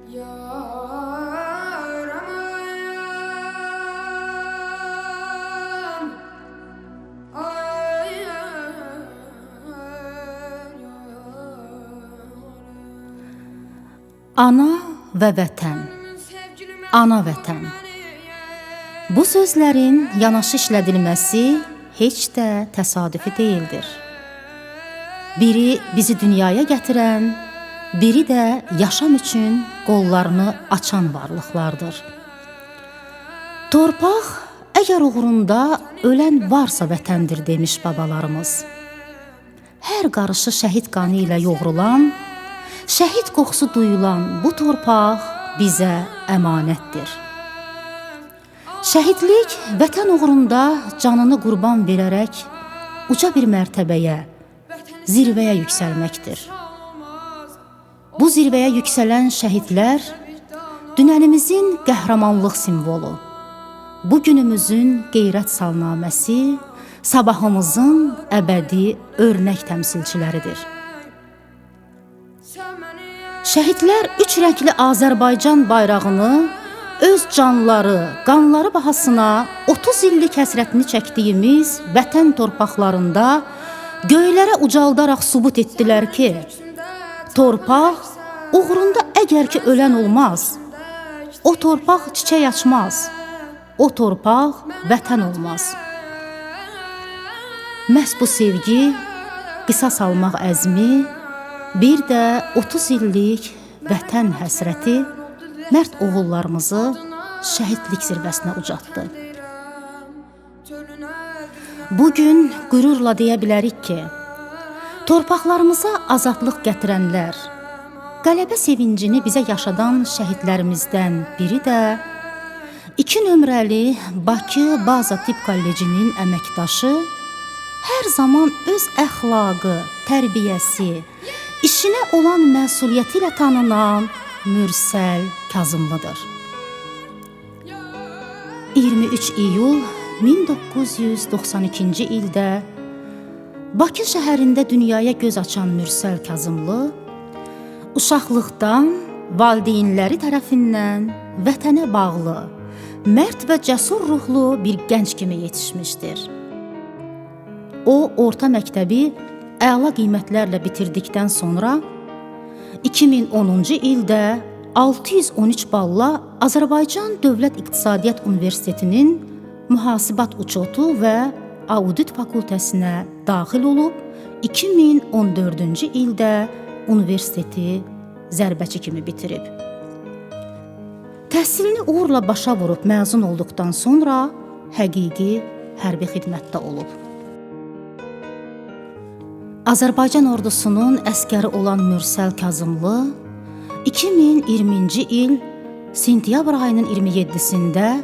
Ana və vətən, ana vətən. Bu sözlərin yanaşı işlədilməsi heç də təsadüfi deyildir. Biri bizi dünyaya gətirən, biri də yaşam üçün qollarını açan varlıqlardır. Torpaq, əgər uğrunda ölən varsa vətəndir demiş babalarımız. Hər qarışı şəhid qanı ilə yoğrulan, şəhid qoxusu duyulan bu torpaq bizə əmanətdir. Şəhidlik vətən uğrunda canını qurban verərək uca bir mərtəbəyə, zirvəyə yüksəlməkdir. Bu zirvəyə yüksələn şəhidlər dünənimizin qəhrəmanlıq simvolu, bugünümüzün qeyrət salnaməsi, sabahımızın əbədi örnək təmsilçiləridir. Şəhidlər üç rəngli Azərbaycan bayrağını öz canları, qanları bahasına 30 illik həsrətini çəkdiyimiz vətən torpaqlarında göylərə ucaldaraq sübut etdilər ki, torpaq uğrunda əgər ki ölən olmaz, o torpaq çiçək açmaz, o torpaq vətən olmaz. Məhz bu sevgi, qisas almaq əzmi, bir də 30 illik vətən həsrəti mərd oğullarımızı şəhidlik zirvəsinə ucatdı. Bugün qürurla deyə bilərik ki, torpaqlarımıza azadlıq gətirənlər, qələbə sevincini bizə yaşadan şəhidlərimizdən biri də 2 nömrəli Bakı Baza Tibb Kollecinin əməkdaşı, hər zaman öz əxlaqı, tərbiyəsi, işinə olan məsuliyyəti ilə tanınan Mürsəl Kazımlıdır. 23 iyul 1992-ci ildə Bakı şəhərində dünyaya göz açan Mürsəl Kazımlı uşaqlıqdan valideynləri tərəfindən vətənə bağlı, mərd və cəsur ruhlu bir gənc kimi yetişmişdir. O, orta məktəbi əla qiymətlərlə bitirdikdən sonra 2010-cu ildə 613 balla Azərbaycan Dövlət İqtisadiyyat Universitetinin Mühasibat uçotu və Audit fakültəsinə daxil olub, 2014-cü ildə universiteti zərbəçi kimi bitirib. Təhsilini uğurla başa vurub məzun olduqdan sonra həqiqi hərbi xidmətdə olub. Azərbaycan ordusunun əskəri olan Mürsəl Kazımlı 2020-ci il sentyabr ayının 27-sində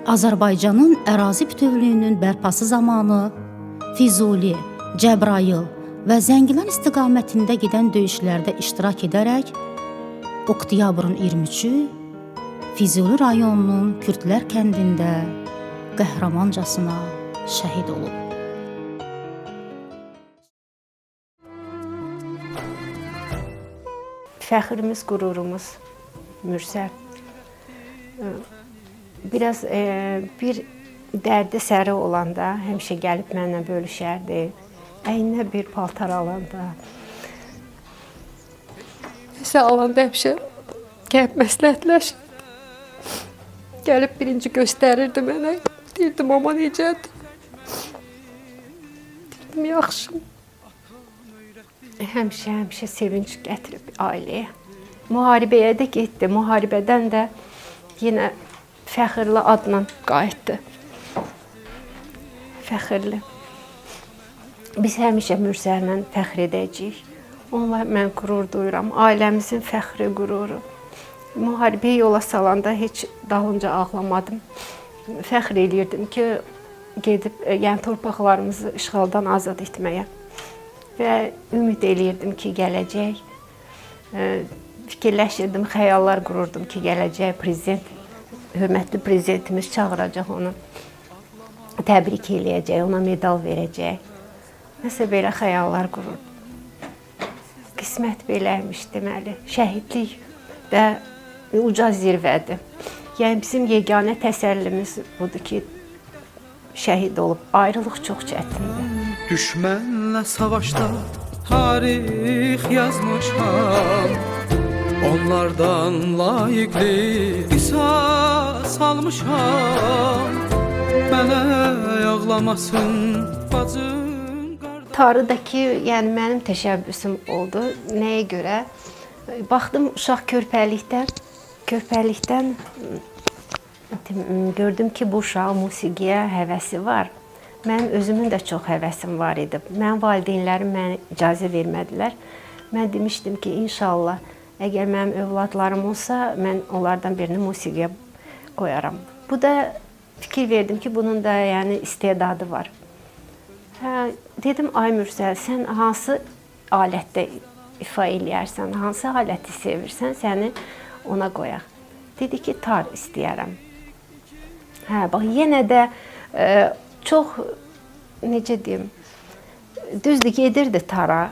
Azərbaycanın ərazi bütövlüyünün bərpası zamanı Füzuli, Cəbrayıl və Zəngilan istiqamətində gedən döyüşlərdə iştirak edərək oktyabrın 23-ü Füzuli rayonunun Kürdlər kəndində qəhrəmancasına şəhid olub. Fəxrimiz, qürurumuz Mürsəl. Biraz bir dərdi səri olanda həmişə gəlib mənlə bölüşərdi. Əyninə bir paltar alanda. Nəsə alanda həmişə gəlib məsləhətləşirdi. Gəlib birinci göstərirdi mənə. Deyirdim, ama necədir? Deyirdim, yaxşı. Həmişə sevinç gətirib ailəyə. Müharibəyə də getdi. Müharibədən də yenə fəxrli adla qayıtdı. Fəxrli. Biz həmişə Mürsəllə fəxr edəcəyik. Onunla mən qürur duyuram. Ailəmizin fəxri, qüruru. Müharibəyə yola salanda heç dalınca ağlamadım. Fəxr eləyirdim ki, gedib torpaqlarımızı işğaldan azad etməyə. Və ümid eləyirdim ki, gələcək. Fikirləşirdim, xəyallar qururdum ki, gələcək prezident, hörmətli prezidentimiz çağıracaq onu, təbrik eləyəcək, ona medal verəcək. Nəsə belə xəyallar qururdum. Qismət beləymiş deməli. Şəhidlik də uca zirvədir. Yəni bizim yeganə təsəllimiz budur ki, şəhid olub. Ayrılıq çox çətindir. Düşmənlə savaşda tarix yazmışam. Onlardan layiqli qisas almışam. Mənə ağlamasın bacım qardaş. Tarıdakı, yəni mənim təşəbbüsüm oldu. Nəyə görə? Baxdım uşaq körpəlikdən gördüm ki, bu uşağın musiqiyə həvəsi var. Mənim özümün də çox həvəsim var idi. Mənim valideynlərim mənə icazə vermədilər. Mən demişdim ki, inşallah, əgər mənim övladlarım olsa, mən onlardan birini musiqiyə qoyaram. Bu da fikir verdim ki, bunun da yəni istedadı var. Dedim, ay Mürsəl, sən hansı alətdə ifa eləyərsən, hansı aləti sevirsən, səni ona qoyaq. Dedi ki, tar istəyərəm. Bax, yenə də çox, necə deyim, düzdür, gedirdi tara.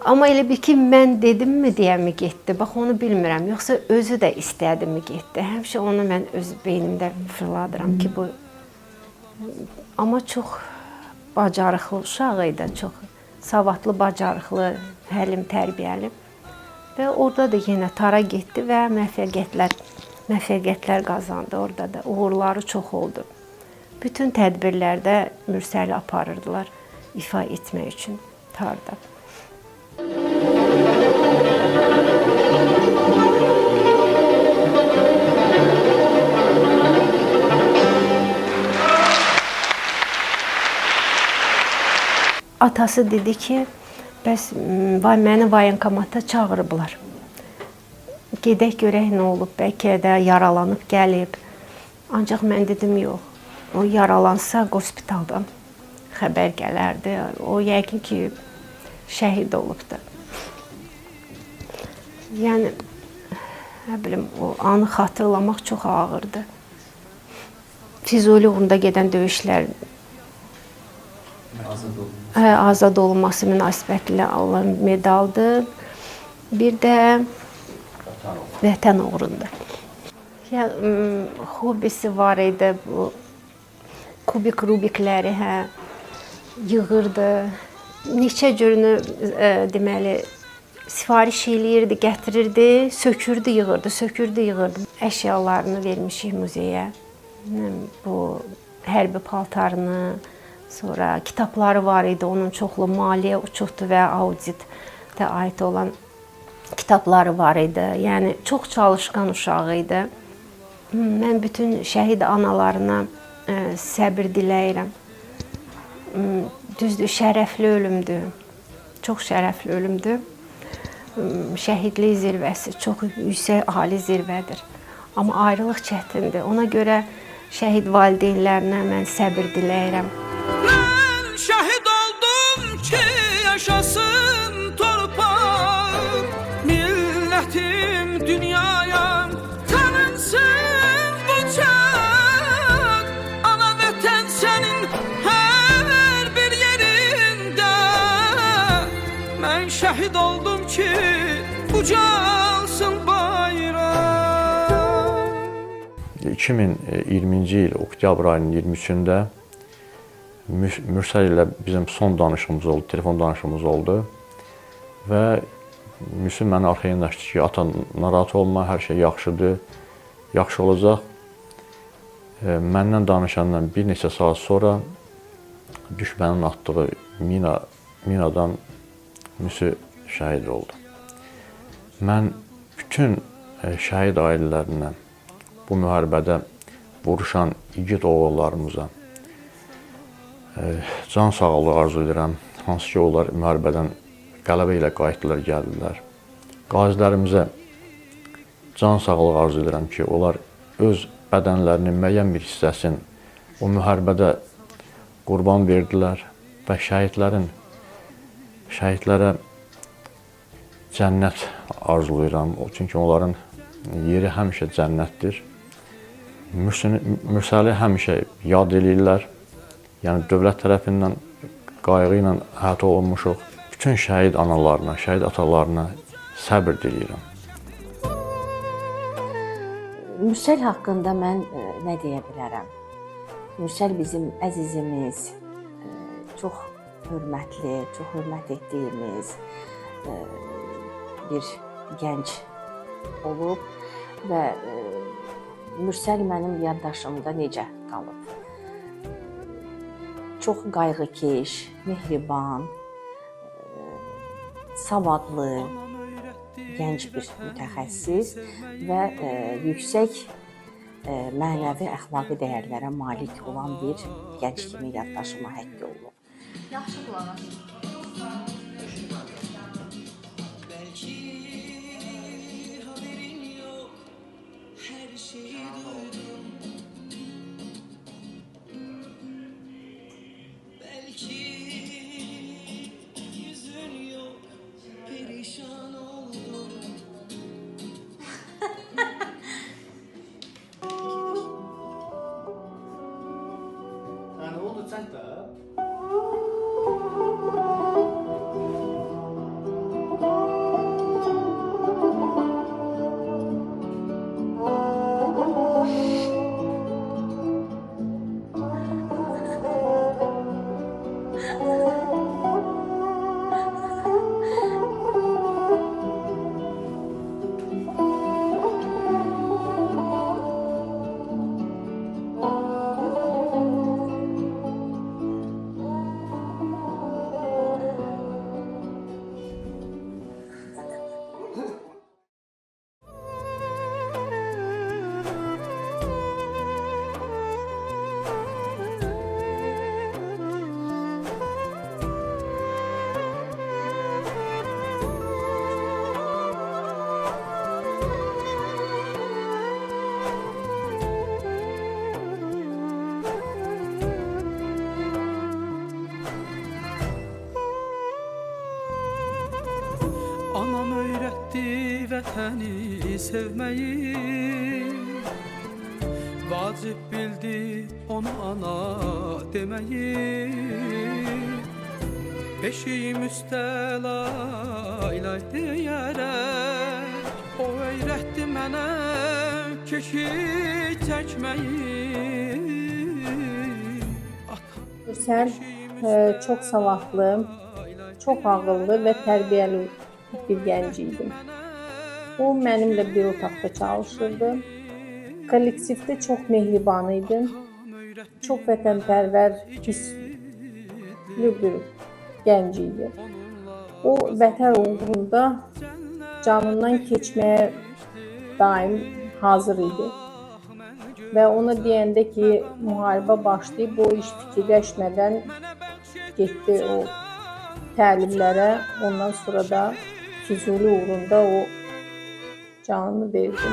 Amma elə bir ki, mən dedim mi deyə mi getdi, bax onu bilmirəm. Yoxsa özü də istədi mi getdi. Həmişə onu mən öz beynimdə fırladıram ki, bu... Amma çox bacarıqlı uşaq idi, çox savadlı, bacarıqlı, həlim, tərbiyəli. Və orada da yenə tara getdi və müvəffəqiyyətlər qazandı. Orada da uğurları çox oldu. Bütün tədbirlərdə Mürsəli aparırdılar ifa etmək üçün tarda. Atası dedi ki, bəs məni vayenkomata çağırıblar. Gedək görək nə olub, bəlkə də yaralanıb gəlib. Ancaq mən dedim, yox. O yaralansa qospitaldan xəbər gələrdi. O yəqin ki, şəhid olubdu. Yəni, nə bilim, o anı xatırlamaq çox ağırdı. Füzuli uğrunda gedən döyüşlər azad olunması münasibətilə alınan medaldır. Bir də vətən uğrunda. Hobisi var idi, bu kubik rubikləri yığırdı. Neçə cürünü deməli sifariş eləyirdi, gətirirdi, sökürdü, yığırdı. Əşyalarını vermişik muzeyə. Bu hərbi paltarını, sonra kitabları var idi, onun çoxlu maliyyə, uçutu və auditə aid olan kitabları var idi. Yəni, çox çalışqan uşağı idi. Mən bütün şəhid analarına səbir diləyirəm. Düzdür, şərəfli ölümdür. Çox şərəfli ölümdür. Şəhidlik zirvəsi çox yüksək, ali zirvədir. Amma ayrılıq çətindir. Ona görə şəhid valideynlərinə mən səbir diləyirəm. Mən şəhid oldum ki, yaşasın torpaq, millətim dünyaya tanınsın bucaq. Ana vətən sənin hər bir yerində. Mən şəhid oldum ki, ucalsın bayraq. 2020-ci il oktyabr ayının 23-də Mürsəl ilə bizim son danışığımız oldu, telefon danışığımız oldu və Mürsəl məni arxaya yanaşdı ki, ata narahat olma, hər şey yaxşıdır, yaxşı olacaq. Məndən danışandan bir neçə saat sonra düşmənin atdığı minadan Mürsəl şəhid oldu. Mən bütün şəhid ailələrindən, bu müharibədə vuruşan igid oğullarımıza can sağlığı arzu edirəm. Hansı ki, onlar müharibədən qələbə ilə qayıtdılar, gəldilər. Qazilərimizə can sağlığı arzu edirəm ki, onlar öz bədənlərinin müəyyən bir hissəsini o müharibədə qurban verdilər və şəhidlərə cənnət arzulayıram. Çünki onların yeri həmişə cənnətdir. Mürsəli həmişə yad eləyirlər. Yəni, dövlət tərəfindən qayğı ilə əhatə olunmuşuq. Bütün şəhid analarına, şəhid atalarına səbir diləyirəm. Mürsəl haqqında mən nə deyə bilərəm? Mürsəl bizim əzizimiz, çox hörmətli, çox hörmət etdiyimiz bir gənc olub və Mürsəl mənim yaddaşımda necə qalıb? Çox qayğıkeş, mehriban, savadlı, gənc bir mütəxəssis və yüksək mənəvi əxlaqi dəyərlərə malik olan bir gənc kimi yaddaşıma həkk olunub. Yaxşı qulaq as. Ne oldu sen de? Anam öğretti vətəni sevməyi, vacib bildi onu ana deməyi. Beşiyim üstə layla deyərək, o öyrətdi mənə keşik çəkməyi. Mürsəl çox savadlı, çox ağıllı və tərbiyəli bir gənc idim. O mənimlə bir otaqda çalışırdı. Kollektivdə çox mehriban idim. Çox vətənpərvər, hissli bir gənc idi. O vətən uğrunda canından keçməyə daim hazır idi. Və ona deyəndə ki, müharibə başlayıb, o iş fikirləşmədən getdi o təlimlərə. Ondan sonra da Füzuli uğrunda o canını verdi.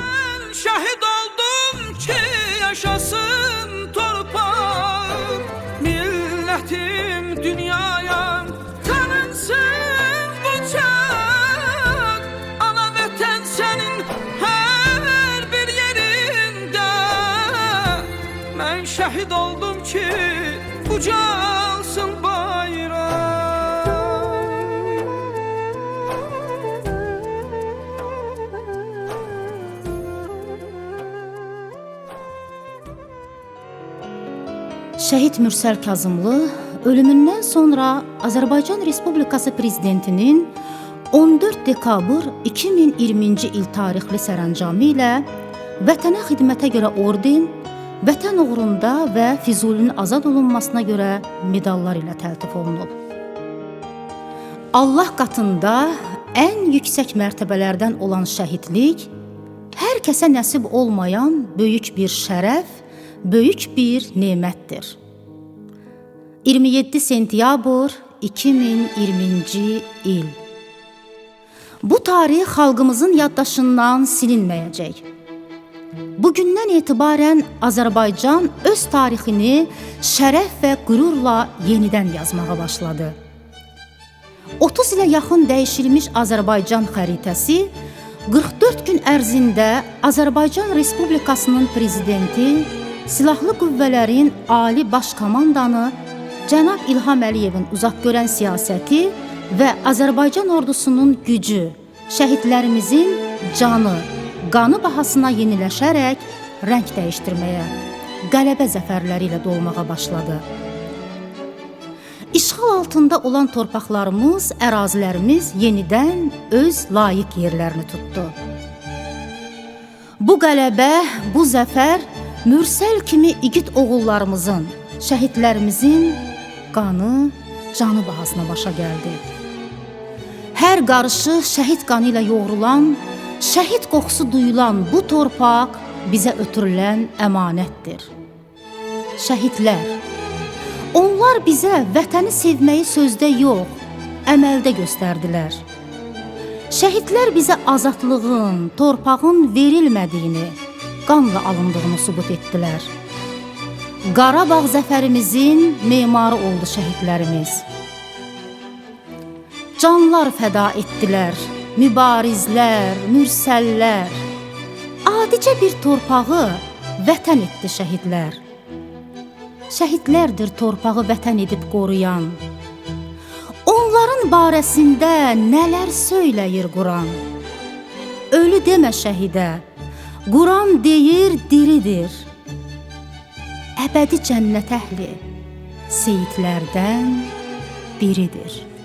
Şəhid oldum ki yaşasın torpaq, millətim dünyaya tanınsın bucaq. Ana vətən sənin hər bir yerində, mən şəhid oldum ki ucalsın bayraq. Şəhid Mürsəl Kazımlı ölümündən sonra Azərbaycan Respublikası Prezidentinin 14 dekabr 2020-ci il tarixli sərəncamı ilə vətənə xidmətə görə orden, vətən uğrunda və Füzulinin azad olunmasına görə medallar ilə təltif olunub. Allah qatında ən yüksək mərtəbələrdən olan şəhidlik hər kəsə nəsib olmayan böyük bir şərəf, böyük bir nemətdir. 27 sentyabr 2020-ci il. Bu tarix xalqımızın yaddaşından silinməyəcək. Bugündən etibarən Azərbaycan öz tarixini şərəf və qürurla yenidən yazmağa başladı. 30 ilə yaxın dəyişilmiş Azərbaycan xəritəsi 44 gün ərzində Azərbaycan Respublikasının prezidenti, Silahlı Qüvvələrin Ali Baş Komandanı Cənab İlham Əliyevin uzaqgörən siyasəti və Azərbaycan ordusunun gücü, şəhidlərimizin canı, qanı bahasına yeniləşərək rəng dəyişdirməyə, qələbə zəfərləri ilə dolmağa başladı. İşğal altında olan torpaqlarımız, ərazilərimiz yenidən öz layiq yerlərini tutdu. Bu qələbə, bu zəfər Mürsəl kimi igid oğullarımızın, şəhidlərimizin qanı, canı bahasına başa gəldi. Hər qarışı şəhid qanı ilə yoğrulan, şəhid qoxusu duyulan bu torpaq bizə ötürülən əmanətdir. Şəhidlər, onlar bizə vətəni sevməyi sözdə yox, əməldə göstərdilər. Şəhidlər bizə azadlığın, torpağın verilmədiyini, qanla alındığını sübut etdilər. Qarabağ zəfərimizin memarı oldu şəhidlərimiz. Canlar fəda etdilər, mübarizlər, mürsəllər. Adicə bir torpağı vətən etdi şəhidlər. Şəhidlərdir torpağı vətən edib qoruyan. Onların barəsində nələr söyləyir Quran. Ölü demə şəhidə, Quran deyir diridir. Əbədi cənnət əhli seyidlərdən biridir.